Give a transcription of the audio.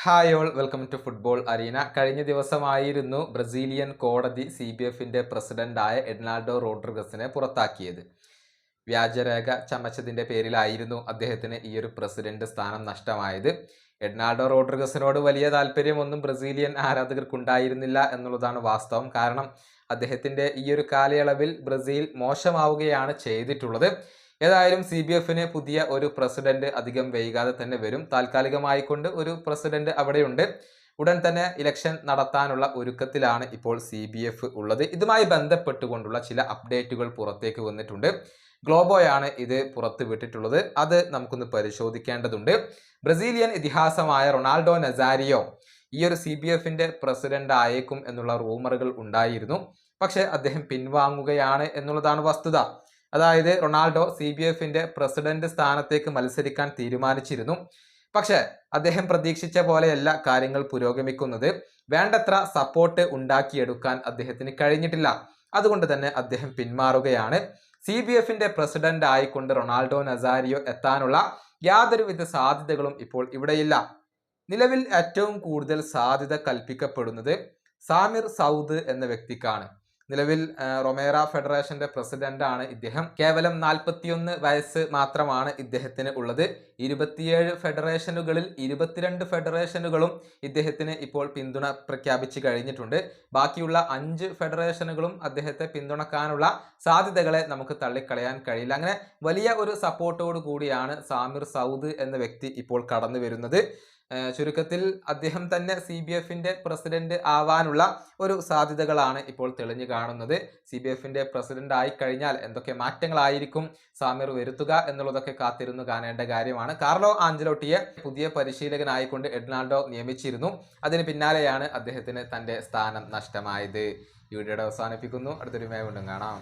Hi all, welcome to football arena. കഴിഞ്ഞ ദിവസമായിരുന്നു Brazilian കോടതി CBFന്റെ പ്രസിഡന്റായ എഡ്നാൾഡോ റോഡ്രിഗസിനെ പുറത്താക്കിയത്. വ്യാജരേഖ ചമച്ചതിന്റെ പേരിലായിരുന്നു അദ്ദേഹത്തിന് ഈ ഒരു പ്രസിഡന്റ് സ്ഥാനം നഷ്ടമായത്. എഡ്നാൾഡോ റോഡ്രിഗസിനോട് വലിയ താല്പര്യമൊന്നും ബ്രസീലിയൻ ആരാധകർക്കുണ്ടായിരുന്നില്ല എന്നുള്ളതാണ് വാസ്തവം. കാരണം അദ്ദേഹത്തിന്റെ ഈ ഒരു കാലയളവിൽ ബ്രസീൽ മോശമാവുകയാണ് ചെയ്തിട്ടുള്ളത്. ഏതായാലും CBFന് പുതിയ ഒരു പ്രസിഡന്റ് അധികം വൈകാതെ തന്നെ വരും. താൽക്കാലികമായിക്കൊണ്ട് ഒരു പ്രസിഡന്റ് അവിടെയുണ്ട്. ഉടൻ തന്നെ ഇലക്ഷൻ നടത്താനുള്ള ഒരുക്കത്തിലാണ് ഇപ്പോൾ CBF ഉള്ളത്. ഇതുമായി ബന്ധപ്പെട്ടുകൊണ്ടുള്ള ചില അപ്ഡേറ്റുകൾ പുറത്തേക്ക് വന്നിട്ടുണ്ട്. ഗ്ലോബോയാണ് ഇത് പുറത്തു വിട്ടിട്ടുള്ളത്. അത് നമുക്കൊന്ന് പരിശോധിക്കേണ്ടതുണ്ട്. ബ്രസീലിയൻ ഇതിഹാസമായ റൊണാൾഡോ നസാരിയോ ഈ ഒരു CBFന്റെ പ്രസിഡന്റ് ആയേക്കും എന്നുള്ള റൂമറുകൾ ഉണ്ടായിരുന്നു. പക്ഷെ അദ്ദേഹം പിൻവാങ്ങുകയാണ് എന്നുള്ളതാണ് വസ്തുത. അതായത് റൊണാൾഡോ CBFന്റെ പ്രസിഡന്റ് സ്ഥാനത്തേക്ക് മത്സരിക്കാൻ തീരുമാനിച്ചിരുന്നു. പക്ഷെ അദ്ദേഹം പ്രതീക്ഷിച്ച പോലെയല്ല കാര്യങ്ങൾ പുരോഗമിക്കുന്നത്. വേണ്ടത്ര സപ്പോർട്ട് ഉണ്ടാക്കിയെടുക്കാൻ അദ്ദേഹത്തിന് കഴിഞ്ഞിട്ടില്ല. അതുകൊണ്ട് തന്നെ അദ്ദേഹം പിന്മാറുകയാണ്. CBFന്റെ പ്രസിഡന്റ് ആയിക്കൊണ്ട് റൊണാൾഡോ നസാരിയോ എത്താനുള്ള യാതൊരുവിധ സാധ്യതകളും ഇപ്പോൾ ഇവിടെയില്ല. നിലവിൽ ഏറ്റവും കൂടുതൽ സാധ്യത കൽപ്പിക്കപ്പെടുന്നത് സാമിർ സൗദ് എന്ന വ്യക്തിക്കാണ്. നിലവിൽ റൊമേറ ഫെഡറേഷന്റെ പ്രസിഡന്റ് ആണ് ഇദ്ദേഹം. കേവലം 41 വയസ്സ് മാത്രമാണ് ഇദ്ദേഹത്തിന് ഉള്ളത്. 27 ഫെഡറേഷനുകളിൽ 22 ഫെഡറേഷനുകളും ഇദ്ദേഹത്തിന് ഇപ്പോൾ പിന്തുണ പ്രഖ്യാപിച്ചു കഴിഞ്ഞിട്ടുണ്ട്. ബാക്കിയുള്ള 5 ഫെഡറേഷനുകളും അദ്ദേഹത്തെ പിന്തുണക്കാനുള്ള സാധ്യതകളെ നമുക്ക് തള്ളിക്കളയാൻ കഴിയില്ല. അങ്ങനെ വലിയ ഒരു സപ്പോർട്ടോട് കൂടിയാണ് സാമിർ സൗദ് എന്ന വ്യക്തി ഇപ്പോൾ കടന്നു വരുന്നത്. ചുരുക്കത്തിൽ അദ്ദേഹം തന്നെ CBFന്റെ പ്രസിഡന്റ് ആവാനുള്ള ഒരു സാധ്യതകളാണ് ഇപ്പോൾ തെളിഞ്ഞു കാണുന്നത്. CBFന്റെ പ്രസിഡന്റ് ആയി കഴിഞ്ഞാൽ എന്തൊക്കെ മാറ്റങ്ങളായിരിക്കും സാമിർ വരുത്തുക എന്നുള്ളതൊക്കെ കാത്തിരുന്നു കാണേണ്ട കാര്യമാണ്. കാർലോ ആഞ്ചലോട്ടിയെ പുതിയ പരിശീലകനായിക്കൊണ്ട് എഡ്നാൾഡോ നിയമിച്ചിരുന്നു. അതിന് പിന്നാലെയാണ് അദ്ദേഹത്തിന് തന്റെ സ്ഥാനം നഷ്ടമായത്. ഈ വീഡിയോയുടെ അവസാനിപ്പിക്കുന്നു. അടുത്തൊരു വീണ്ടും കാണാം.